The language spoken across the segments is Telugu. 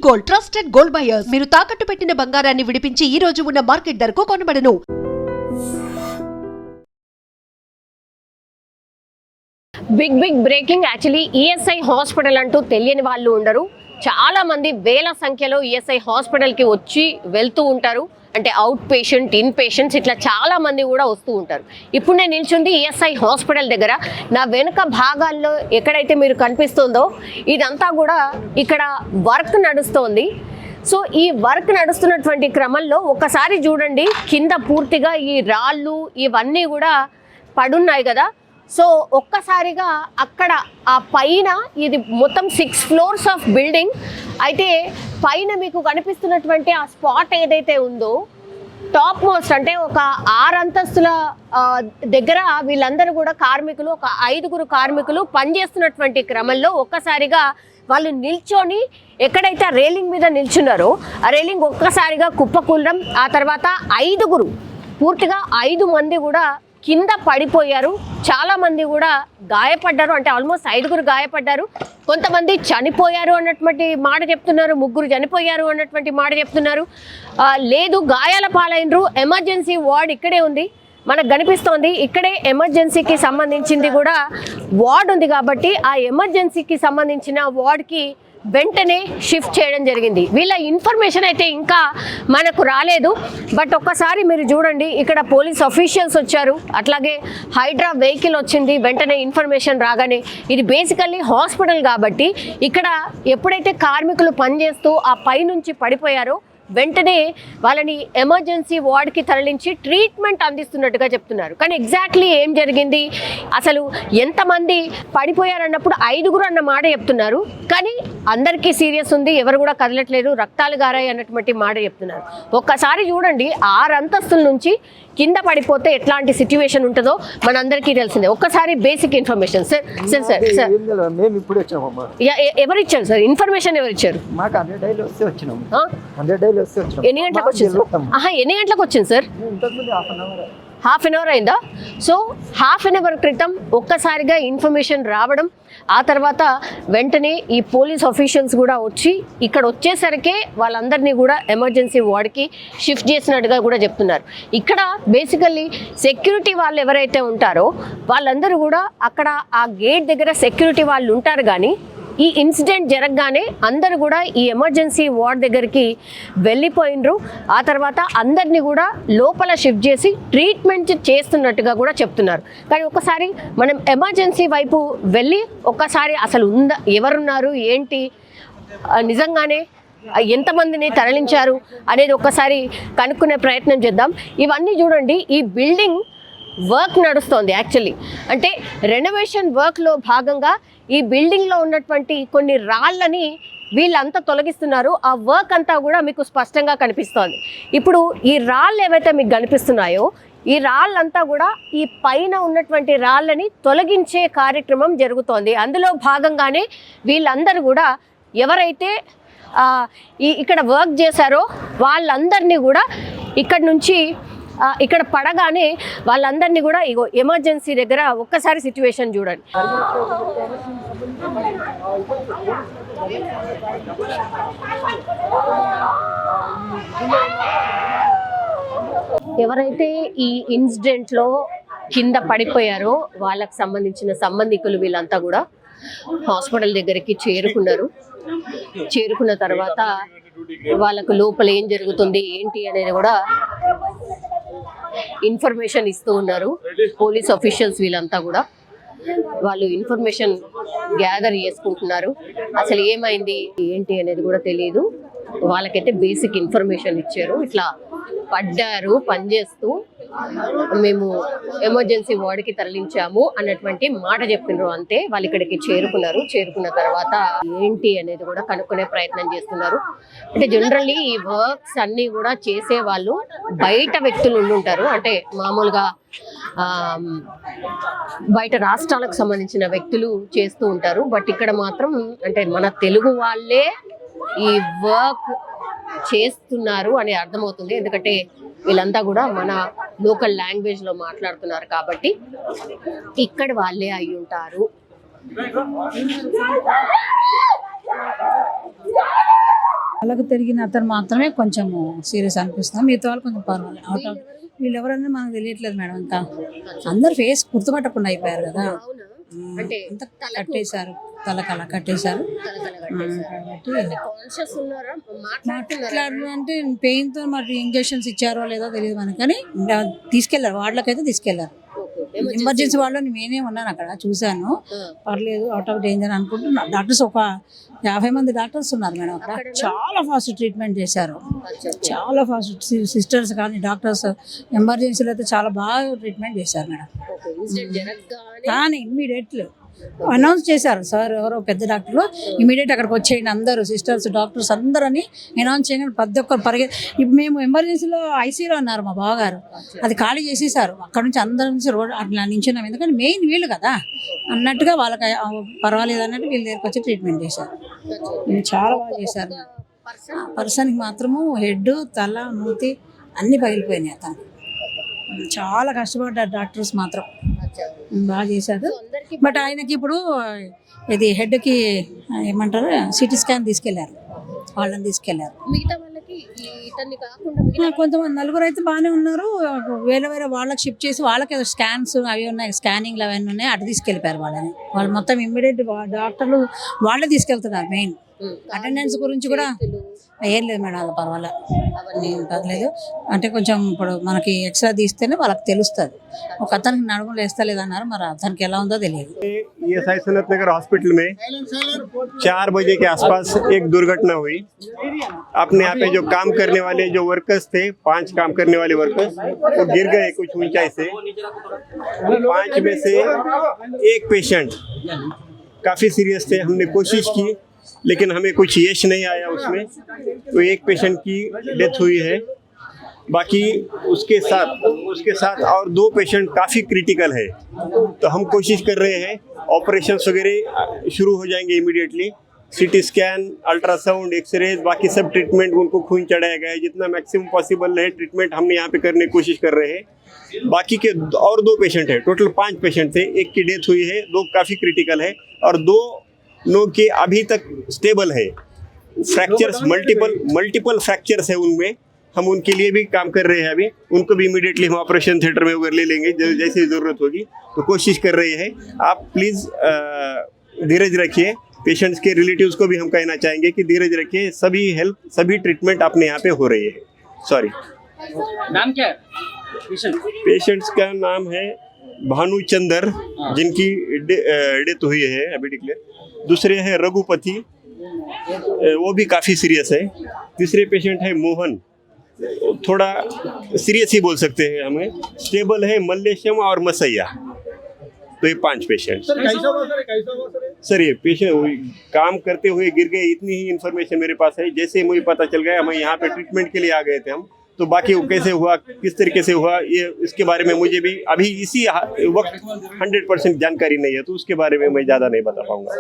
Gold, trusted gold buyers. మీరు తాకట్టు పెట్టిన బంగారాన్ని విడిపించి ఈ రోజు ఉన్న మార్కెట్ ధరకు కొనబడను. Big breaking. Actually ESI hospital అంటూ తెలియని వాళ్ళు ఉండరు. చాలా మంది వేల సంఖ్యలో ఈఎస్ఐ హాస్పిటల్కి వచ్చి వెళ్తూ ఉంటారు. అంటే అవుట్ పేషెంట్, ఇన్ పేషెంట్స్ ఇట్లా చాలా మంది కూడా వస్తూ ఉంటారు. ఇప్పుడు నేను నిల్చుంది ఈఎస్ఐ హాస్పిటల్ దగ్గర. నా వెనుక భాగాల్లో ఎక్కడైతే మీరు కనిపిస్తుందో ఇదంతా కూడా ఇక్కడ వర్క్ నడుస్తోంది. సో ఈ వర్క్ నడుస్తున్నటువంటి క్రమంలో ఒక్కసారి చూడండి, కింద పూర్తిగా ఈ రాళ్ళు ఇవన్నీ కూడా పడున్నాయి కదా. సో ఒక్కసారిగా అక్కడ ఆ పైన ఇది మొత్తం 6 floors ఆఫ్ బిల్డింగ్. అయితే పైన మీకు కనిపిస్తున్నటువంటి ఆ స్పాట్ ఏదైతే ఉందో టాప్ మోస్ట్, అంటే ఒక 6 అంతస్తుల దగ్గర వీళ్ళందరూ కూడా కార్మికులు, ఒక 5గురు కార్మికులు పనిచేస్తున్నటువంటి క్రమంలో ఒక్కసారిగా వాళ్ళు నిల్చొని ఎక్కడైతే ఆ రేలింగ్ మీద నిల్చున్నారో ఆ రేలింగ్ ఒక్కసారిగా కుప్పకూలడం. ఆ తర్వాత 5గురు, పూర్తిగా 5 మంది కూడా కింద పడిపోయారు. చాలా మంది కూడా గాయపడ్డారు. అంటే ఆల్మోస్ట్ 5గురు గాయపడ్డారు. కొంతమంది చనిపోయారు అన్నటువంటి మాట చెప్తున్నారు, 3 చనిపోయారు అన్నటువంటి మాట చెప్తున్నారు. లేదు, గాయాల పాలైనరు. ఎమర్జెన్సీ వార్డ్ ఇక్కడే ఉంది, మనకు కనిపిస్తోంది. ఇక్కడే ఎమర్జెన్సీకి సంబంధించింది కూడా వార్డ్ ఉంది కాబట్టి ఆ ఎమర్జెన్సీకి సంబంధించిన వార్డ్కి వెంటనే షిఫ్ట్ చేయడం జరిగింది. వీళ్ళ ఇన్ఫర్మేషన్ అయితే ఇంకా మనకు రాలేదు. బట్ ఒక్కసారి మీరు చూడండి, ఇక్కడ పోలీస్ అఫీషియల్స్ వచ్చారు, అట్లాగే హైడ్రా వెహికల్ వచ్చింది. వెంటనే ఇన్ఫర్మేషన్ రాగానే, ఇది బేసికల్లీ హాస్పిటల్ కాబట్టి ఇక్కడ ఎప్పుడైతే కార్మికులు పనిచేస్తూ ఆ పై నుంచి పడిపోయారో వెంటనే వాళ్ళని ఎమర్జెన్సీ వార్డ్కి తరలించి ట్రీట్మెంట్ అందిస్తున్నట్టుగా చెప్తున్నారు. కానీ ఎగ్జాక్ట్లీ ఏం జరిగింది, అసలు ఎంతమంది పడిపోయారన్నప్పుడు 5గురు అన్న మాట చెప్తున్నారు. కానీ అందరికీ సీరియస్ ఉంది, ఎవరు కూడా కదలట్లేదు, రక్తాలు గారాయి అన్నటువంటి మాట చెప్తున్నారు. ఒక్కసారి చూడండి, 6 అంతస్తుల నుంచి కింద పడిపోతే ఎట్లాంటి సిచ్యువేషన్ ఉంటుందో మనందరికీ తెలిసిందే. ఒక్కసారి బేసిక్ ఇన్ఫర్మేషన్. ఎవరు ఇచ్చారు సార్ ఇన్ఫర్మేషన్? ఎవరు ఇచ్చారు? ఎన్ని గంటలకు వచ్చింది? ఎన్ని గంటలకు వచ్చింది సార్? హాఫ్ అన్ అవర్ అయిందా? సో హాఫ్ అన్ అవర్ క్రితం ఒక్కసారిగా ఇన్ఫర్మేషన్ రావడం, ఆ తర్వాత వెంటనే ఈ పోలీస్ ఆఫీషియల్స్ కూడా వచ్చి ఇక్కడ వచ్చేసరికే వాళ్ళందరినీ కూడా ఎమర్జెన్సీ వార్డ్కి షిఫ్ట్ చేసినట్టుగా కూడా చెప్తున్నారు. ఇక్కడ బేసికల్లీ సెక్యూరిటీ వాళ్ళు ఎవరైతే ఉంటారో వాళ్ళందరూ కూడా అక్కడ ఆ గేట్ దగ్గర సెక్యూరిటీ వాళ్ళు ఉంటారు. కానీ ఈ ఇన్సిడెంట్ జరగగానే అందరూ కూడా ఈ ఎమర్జెన్సీ వార్డ్ దగ్గరికి వెళ్ళిపోయినరు. ఆ తర్వాత అందరినీ కూడా లోపల షిఫ్ట్ చేసి ట్రీట్మెంట్ చేస్తున్నట్టుగా కూడా చెప్తున్నారు. కానీ ఒకసారి మనం ఎమర్జెన్సీ వైపు వెళ్ళి ఒక్కసారి అసలు ఎవరున్నారు ఏంటి, నిజంగానే ఎంతమందిని తరలించారు అనేది ఒక్కసారి కనుక్కునే ప్రయత్నం చేద్దాం. ఇవన్నీ చూడండి, ఈ బిల్డింగ్ వర్క్ నడుస్తోంది. యాక్చువల్లీ అంటే రెనోవేషన్ వర్క్లో భాగంగా ఈ బిల్డింగ్లో ఉన్నటువంటి కొన్ని రాళ్ళని వీళ్ళంతా తొలగిస్తున్నారు. ఆ వర్క్ అంతా కూడా మీకు స్పష్టంగా కనిపిస్తోంది. ఇప్పుడు ఈ రాళ్ళు ఏవైతే మీకు కనిపిస్తున్నాయో ఈ రాళ్ళంతా కూడా ఈ పైన ఉన్నటువంటి రాళ్ళని తొలగించే కార్యక్రమం జరుగుతోంది. అందులో భాగంగానే వీళ్ళందరూ కూడా ఎవరైతే ఇక్కడ వర్క్ చేశారో వాళ్ళందరినీ కూడా ఇక్కడ నుంచి ఇక్కడ పడగానే వాళ్ళందరినీ కూడా ఇగో ఎమర్జెన్సీ దగ్గర ఒక్కసారి సిచ్యువేషన్ చూడండి. ఎవరైతే ఈ ఇన్సిడెంట్లో కింద పడిపోయారో వాళ్ళకి సంబంధించిన సంబంధికులు వీళ్ళంతా కూడా హాస్పిటల్ దగ్గరికి చేరుకున్నారు. చేరుకున్న తర్వాత వాళ్ళకు లోపల ఏం జరుగుతుంది ఏంటి అనేది కూడా ఇన్ఫర్మేషన్ ఇస్తూ ఉన్నారు పోలీస్ ఆఫీషియల్స్. వీళ్ళంతా కూడా వాళ్ళు ఇన్ఫర్మేషన్ గ్యాదర్ చేసుకుంటున్నారు. అసలు ఏమైంది ఏంటి అనేది కూడా తెలియదు. వాళ్ళకైతే బేసిక్ ఇన్ఫర్మేషన్ ఇచ్చారు, ఇట్లా పడ్డారు పనిచేస్తూ, మేము ఎమర్జెన్సీ వార్డుకి తరలించాము అన్నటువంటి మాట చెప్పినారు. అంతే, వాళ్ళు ఇక్కడికి చేరుకున్నారు. చేరుకున్న తర్వాత ఏంటి అనేది కూడా కనుక్కునే ప్రయత్నం చేస్తున్నారు. అంటే జనరల్లీ ఈ వర్క్స్ అన్ని కూడా చేసే వాళ్ళు బయట వ్యక్తులు ఉండుంటారు. అంటే మామూలుగా బయట రాష్ట్రాలకు సంబంధించిన వ్యక్తులు చేస్తూ ఉంటారు. బట్ ఇక్కడ మాత్రం అంటే మన తెలుగు వాళ్ళే ఈ వర్క్ చేస్తున్నారు అని అర్థమవుతుంది. ఎందుకంటే వీళ్ళంతా కూడా మన లోకల్ లాంగ్వేజ్ లో మాట్లాడుతున్నారు కాబట్టి ఇక్కడ వాళ్ళే అయి ఉంటారు. తలకు తిరిగిన అతను మాత్రమే కొంచెం సీరియస్ అనిపిస్తుంది, మిగతా వాళ్ళు కొంచెం పర్వాలేదు. వీళ్ళు ఎవరన్నా మనకు తెలియట్లేదు మేడం. ఇంకా అందరు ఫేస్ గుర్తుపట్టకుండా అయిపోయారు కదా. అంటే అంతా కట్టేశారు, తలకలా కట్టేశారు. అంటే పెయిన్ తో మరి ఇంజెక్షన్స్ ఇచ్చారో లేదో తెలియదు మనకి, కానీ తీసుకెళ్లారు, వార్డులకైతే తీసుకెళ్లారు. ఎమర్జెన్సీ వాళ్ళు నేనే ఉన్నాను అక్కడ, చూశాను. పర్లేదు, అవుట్ ఆఫ్ డేంజర్ అనుకుంటున్నా. డాక్టర్స్ ఒక 50 మంది డాక్టర్స్ ఉన్నారు మేడం అక్కడ. చాలా ఫాస్ట్ ట్రీట్మెంట్ చేశారు, చాలా ఫాస్ట్. సిస్టర్స్ కానీ డాక్టర్స్ ఎమర్జెన్సీలో అయితే చాలా బాగా ట్రీట్మెంట్ చేశారు మేడం. కానీ ఇమ్మీడియట్లీ అనౌన్స్ చేశారు సార్, ఎవరో పెద్ద డాక్టర్లు, ఇమీడియట్ అక్కడికి వచ్చేయండి అందరూ, సిస్టర్స్ డాక్టర్స్ అందరని అనౌన్స్ చేయగానే ప్రతి ఒక్కరు ఇప్పుడు మేము ఎమర్జెన్సీలో ఐసీలో ఉన్నారు మా బావగారు, అది ఖాళీ చేసేసారు. అక్కడ నుంచి అందరి నుంచి రోడ్ అట్లా నించున్నాం, ఎందుకంటే మెయిన్ వీళ్ళు కదా అన్నట్టుగా వాళ్ళకి పర్వాలేదు అన్నట్టు వీళ్ళ దగ్గరికి వచ్చి ట్రీట్మెంట్ చేశారు. చాలా బాగా చేశారు. పర్సన్కి మాత్రము హెడ్, తల, మూతి అన్నీ పగిలిపోయినాయి. అతను చాలా కష్టపడ్డారు, డాక్టర్స్ మాత్రం బాగా చేశారు. బట్ ఆయనకి ఇప్పుడు ఇది హెడ్కి ఏమంటారు సిటీ స్కాన్ తీసుకెళ్లారు, వాళ్ళని తీసుకెళ్లారు. కొంతమంది నలుగురు అయితే బాగానే ఉన్నారు, వేరే వేరే వాళ్ళకి షిఫ్ట్ చేసి వాళ్ళకి స్కాన్స్ అవి ఉన్నాయి, స్కానింగ్లు అవన్నీ ఉన్నాయి, అటు తీసుకెళ్ళిపోయారు వాళ్ళని. వాళ్ళు మొత్తం ఇమ్మీడియట్ డాక్టర్లు వాళ్ళే తీసుకెళ్తున్నారు. మెయిన్ అటెండెన్స్ గురించి కూడా ఏం లేదు మేడం, అది పర్వాలేదు. అంటే కొంచెం ఇప్పుడు మనకి ఎక్స్ట్రా తీస్తేనే వాళ్ళకి తెలుస్తుంది. ఒక అతనికి నడుములు వేస్తలేదు అన్నారు, మరి అతనికి ఎలా ఉందో తెలియదు. ESI सनत नगर हॉस्पिटल में 4 बजे के आसपास एक दुर्घटना हुई. अपने यहाँ पे जो काम करने वाले जो वर्कर्स थे, 5 काम करने वाले वर्कर्स, वो गिर गए कुछ ऊंचाई से. 5 में से एक पेशेंट काफी सीरियस थे. हमने कोशिश की लेकिन हमें कुछ यश नहीं आया उसमें, तो एक पेशेंट की डेथ हुई है. बाकी उसके साथ और 2 पेशेंट काफ़ी क्रिटिकल है. तो हम कोशिश कर रहे हैं, ऑपरेशंस वगैरह शुरू हो जाएंगे immediately. CT scan, ultrasound, x ray, बाकी सब ट्रीटमेंट, उनको खून चढ़ाया गया है. जितना मैक्सिमम पॉसिबल है ट्रीटमेंट हमने यहाँ पे करने की कोशिश कर रहे हैं. बाकी के और 2 पेशेंट है, टोटल 5 पेशेंट थे. एक की डेथ हुई है, 2 काफ़ी क्रिटिकल है और 2 के अभी तक स्टेबल है. फ्रैक्चर्स मल्टीपल फ्रैक्चर्स है उनमें, हम उनके लिए भी काम कर रहे हैं. अभी उनको भी इमीडिएटली हम ऑपरेशन थिएटर में ले लेंगे जैसे ज़रूरत होगी. तो कोशिश कर रहे हैं. आप प्लीज़ धीरज रखिए. पेशेंट्स के रिलेटिव्स को भी हम कहना चाहेंगे कि धीरज रखिए. सभी ट्रीटमेंट अपने यहाँ पे हो रही है. सॉरी, नाम क्या है पेशेंट्स का नाम है भानुचंदर, जिनकी डेथ हुई है अभी डिक्लेयर. दूसरे है रघुपति, वो भी काफ़ी सीरियस है. तीसरे पेशेंट है मोहन, थोड़ा सीरियस ही बोल सकते हैं हमें. स्टेबल है मल्लेशम और मसैया. तो ये 5 पेशेंट. सर ये पेशेंट काम करते हुए गिर गए, इतनी ही इन्फॉर्मेशन मेरे पास है. जैसे मुझे पता चल गया, हम यहाँ पे ट्रीटमेंट के लिए आ गए थे हम. तो बाकी वो कैसे हुआ, किस तरीके से हुआ, ये इसके बारे में मुझे भी अभी इसी वक्त 100% जानकारी नहीं है. तो उसके बारे में मैं ज़्यादा नहीं बता पाऊंगा.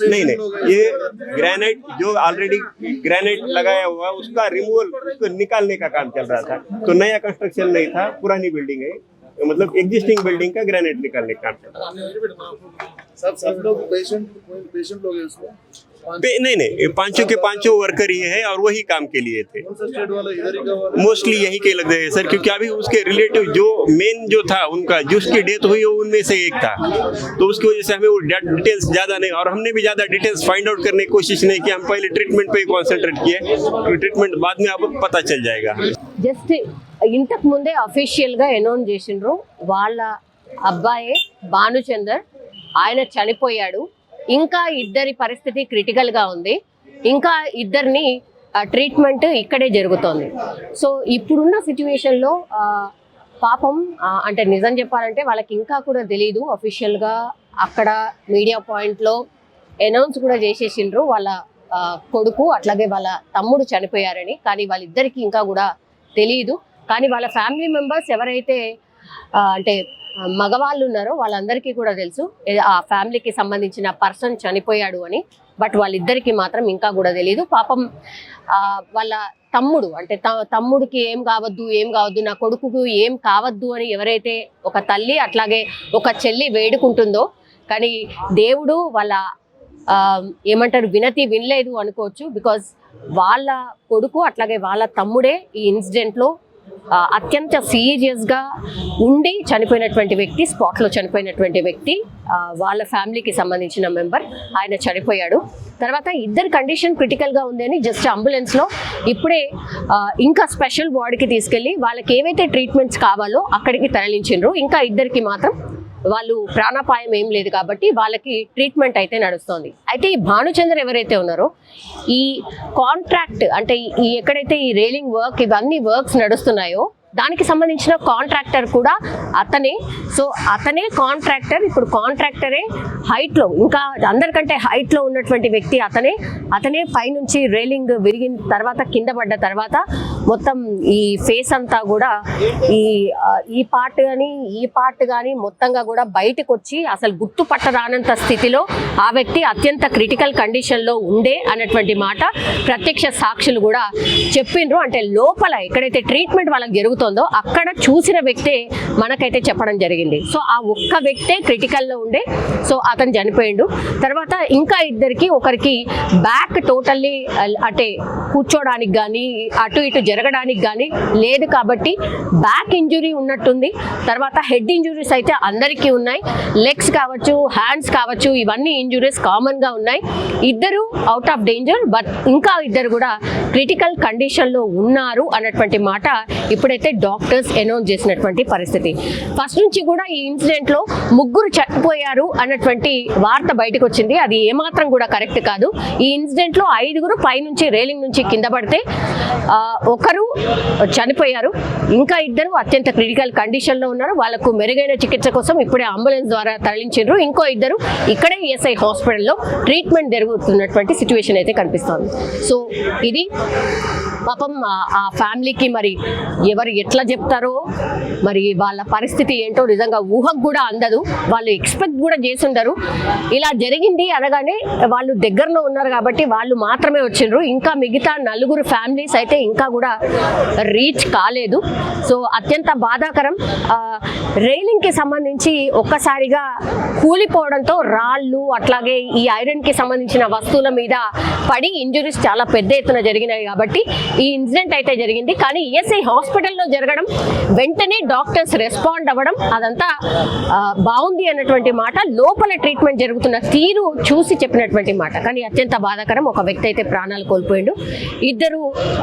नहीं, ये ग्रेनाइट जो ऑलरेडी ग्रेनाइट लगाया हुआ उसका रिमूवल, उसको निकालने का काम चल रहा था. तो नया कंस्ट्रक्शन नहीं था, पुरानी बिल्डिंग है, मतलब एग्जिस्टिंग बिल्डिंग का ग्रेनाइट निकालने का काम चल रहा था. सब लोग पेशेंट लोग हैं उसमें? नहीं, ये 5 के 5 वर्कर ही है और वही काम के लिए थे. मोस्टली यही के लग रहे हैं सर, क्योंकि अभी उसके रिलेटिव जो मेन जो था उनका, जिसकी डेथ हुई है उनमें से एक था. तो उसकी वजह से हमें वो डिटेल्स ज़्यादा नहीं, और हमने भी ज़्यादा डिटेल्स फाइंड आउट करने की कोशिश नहीं की. हम पहले ट्रीटमेंट पे ही कॉन्सेंट्रेट किए, ट्रीटमेंट बाद में आपको पता चल जाएगा. జస్ట్ ఇంతకు ముందే అఫీషియల్ గా అనౌన్స్ చేసిండ్రు, వాళ్ళ అబ్బాయే భానుచందర్, ఆయన చనిపోయాడు. ఇంకా ఇద్దరి పరిస్థితి క్రిటికల్ గా ఉంది, ఇంకా ఇద్దరిని ట్రీట్మెంట్ ఇక్కడే జరుగుతోంది. సో ఇప్పుడున్న సిచ్యువేషన్ లో పాపం అంటే నిజం చెప్పాలంటే వాళ్ళకి ఇంకా కూడా తెలియదు. అఫీషియల్ గా అక్కడ మీడియా పాయింట్ లో అనౌన్స్ కూడా చేసేసిండ్రు వాళ్ళ కొడుకు అట్లాగే వాళ్ళ తమ్ముడు చనిపోయారని. కానీ వాళ్ళిద్దరికి ఇంకా కూడా తెలియదు. కానీ వాళ్ళ ఫ్యామిలీ మెంబర్స్ ఎవరైతే అంటే మగవాళ్ళు ఉన్నారో వాళ్ళందరికీ కూడా తెలుసు ఆ ఫ్యామిలీకి సంబంధించిన పర్సన్ చనిపోయాడు అని. బట్ వాళ్ళిద్దరికి మాత్రం ఇంకా కూడా తెలియదు. పాపం వాళ్ళ తమ్ముడు అంటే తమ్ముడికి ఏం కావద్దు, నా కొడుకుకు ఏం కావద్దు అని ఎవరైతే ఒక తల్లి అట్లాగే ఒక చెల్లి వేడుకుంటుందో, కానీ దేవుడు వాళ్ళ ఏమంటారు వినలేదు అనుకోవచ్చు. బికాజ్ వాళ్ళ కొడుకు అట్లాగే వాళ్ళ తమ్ముడే ఈ ఇన్సిడెంట్లో అత్యంత సీరియస్గా ఉండి చనిపోయినటువంటి వ్యక్తి, స్పాట్లో చనిపోయినటువంటి వ్యక్తి, వాళ్ళ ఫ్యామిలీకి సంబంధించిన మెంబర్. ఆయన చనిపోయాడు. తర్వాత ఇద్దరు కండిషన్ క్రిటికల్గా ఉంది అని జస్ట్ అంబులెన్స్లో ఇప్పుడే ఇంకా స్పెషల్ వార్డుకి తీసుకెళ్ళి వాళ్ళకి ఏవైతే ట్రీట్మెంట్స్ కావాలో అక్కడికి తరలించిండ్రు. ఇంకా ఇద్దరికి మాత్రం వాళ్ళు ప్రాణాపాయం ఏం లేదు కాబట్టి వాళ్ళకి ట్రీట్మెంట్ అయితే నడుస్తోంది. అయితే ఈ భానుచంద్ర ఎవరైతే ఉన్నారో ఈ కాంట్రాక్ట్ అంటే ఈ ఎక్కడైతే ఈ రైలింగ్ వర్క్ ఇవన్నీ వర్క్స్ నడుస్తున్నాయో దానికి సంబంధించిన కాంట్రాక్టర్ కూడా అతనే. సో అతనే కాంట్రాక్టర్. ఇప్పుడు కాంట్రాక్టరే హైట్లో, ఇంకా అందరికంటే హైట్లో ఉన్నటువంటి వ్యక్తి అతనే పైనుంచి రైలింగ్ విరిగిన తర్వాత కింద పడ్డ తర్వాత మొత్తం ఈ ఫేస్ అంతా కూడా ఈ పార్ట్ కానీ మొత్తంగా కూడా బయటకు వచ్చి అసలు గుర్తుపట్టరానంత స్థితిలో ఆ వ్యక్తి అత్యంత క్రిటికల్ కండిషన్లో ఉండే అన్నటువంటి మాట ప్రత్యక్ష సాక్షులు కూడా చెప్పిండ్రు. అంటే లోపల ఎక్కడైతే ట్రీట్మెంట్ వాళ్ళకి జరుగుతుందో అక్కడ చూసిన వ్యక్తే మనకైతే చెప్పడం జరిగింది. సో ఆ ఒక్క వ్యక్తే క్రిటికల్లో ఉండే, సో అతను చనిపోయిండు. తర్వాత ఇంకా ఇద్దరికి, ఒకరికి బ్యాక్ టోటల్లీ అంటే కూర్చోడానికి కానీ అటు ఇటు జరగడానికి కానీ లేదు కాబట్టి బ్యాక్ ఇంజురీ ఉన్నట్టుంది. తర్వాత హెడ్ ఇంజురీస్ అయితే అందరికీ ఉన్నాయి. లెగ్స్ కావచ్చు, హ్యాండ్స్ కావచ్చు, ఇవన్నీ ఇంజురీస్ కామన్గా ఉన్నాయి. ఇద్దరు అవుట్ ఆఫ్ డేంజర్, బట్ ఇంకా ఇద్దరు కూడా క్రిటికల్ కండిషన్లో ఉన్నారు అన్నటువంటి మాట ఇప్పుడైతే డాక్టర్స్ అనౌన్స్ చేసినటువంటి పరిస్థితి. ఫస్ట్ నుంచి కూడా ఈ ఇన్సిడెంట్లో ముగ్గురు చనిపోయారు అన్నటువంటి వార్త బయటకు వచ్చింది. అది ఏమాత్రం కూడా కరెక్ట్ కాదు. ఈ ఇన్సిడెంట్లో 5 పైనుంచి రైలింగ్ నుంచి కింద పడితే ఒకరు చనిపోయారు, ఇంకా ఇద్దరు అత్యంత క్రిటికల్ కండిషన్లో ఉన్నారు. వాళ్ళకు మెరుగైన చికిత్స కోసం ఇప్పుడే అంబులెన్స్ ద్వారా తరలించారు. ఇంకో ఇద్దరు ఇక్కడే ఈఎస్ఐ హాస్పిటల్లో ట్రీట్మెంట్ జరుగుతున్నటువంటి సిచ్యువేషన్ అయితే కనిపిస్తోంది. సో ఇది పాపం ఆ ఫ్యామిలీకి మరి ఎవరు ఎట్లా చెప్తారో, మరి వాళ్ళ పరిస్థితి ఏంటో నిజంగా ఊహకు కూడా అందదు. వాళ్ళు ఎక్స్పెక్ట్ కూడా చేసుండరు. ఇలా జరిగింది అనగానే వాళ్ళు దగ్గరలో ఉన్నారు కాబట్టి వాళ్ళు మాత్రమే వచ్చిండ్రు. ఇంకా మిగతా 4 ఫ్యామిలీస్ అయితే ఇంకా కూడా రీచ్ కాలేదు. సో అత్యంత బాధాకరం. రైలింగ్కి సంబంధించి ఒక్కసారిగా కూలిపోవడంతో రాళ్ళు అట్లాగే ఈ ఐరన్కి సంబంధించిన వస్తువుల మీద పడి ఇంజురీస్ చాలా పెద్ద ఎత్తున జరిగినాయి కాబట్టి ఈ ఇన్సిడెంట్ అయితే జరిగింది. కానీ ఈఎస్ఐ హాస్పిటల్లో జరగడం, వెంటనే డాక్టర్స్ రెస్పాండ్ అవ్వడం అదంతా బాగుంది అన్నటువంటి మాట, లోపల ట్రీట్మెంట్ జరుగుతున్న తీరు చూసి చెప్పినటువంటి మాట. కానీ అత్యంత బాధాకరం. ఒక వ్యక్తి అయితే ప్రాణాలు కోల్పోయిండు, ఇద్దరు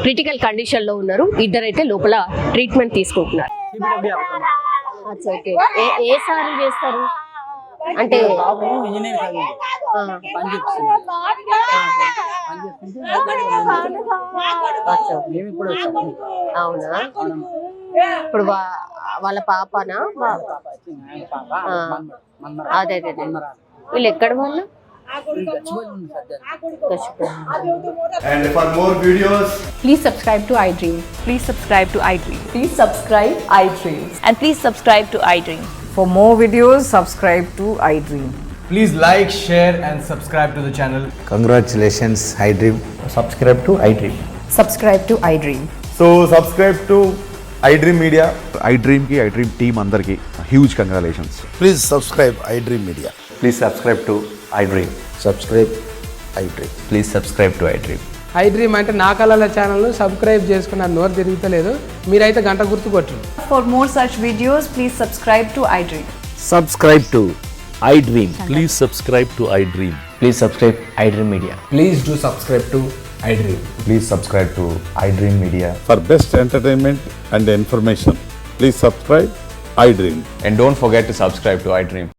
క్రిటికల్ కండిషన్లో ఉన్నారు, ఇద్దరైతే లోపల ట్రీట్మెంట్ తీసుకుంటున్నారు. ఏ సార్ చేస్తారు అంటే అవునా? ఇప్పుడు వాళ్ళ పాపనా? అదే వీళ్ళు ఎక్కడ వాళ్ళు? And for more videos, Please subscribe to iDream. Please subscribe to iDream. Please subscribe iDream. And please subscribe to iDream. For more videos, subscribe to iDream. please like, share and subscribe to the channel. Congratulations, iDream. Subscribe to iDream. Subscribe to iDream. So subscribe to iDream Media. iDream ki iDream team andarki huge congratulations. Please subscribe iDream Media. Please subscribe to iDream. Subscribe iDream. Please subscribe to iDream. iDream అంటే నా కళల ఛానల్ను సబ్స్క్రైబ్ చేసుకున్న నోరు తిరుగుతలేదు, మీరైతే గంట గుర్తు కొట్టండి. For more such videos, please subscribe to iDream. Subscribe to iDream. Please subscribe to iDream. Please subscribe iDream Media. Please do subscribe to iDream. Please subscribe to iDream Media. For best entertainment and information, please subscribe iDream. And don't forget to subscribe to iDream.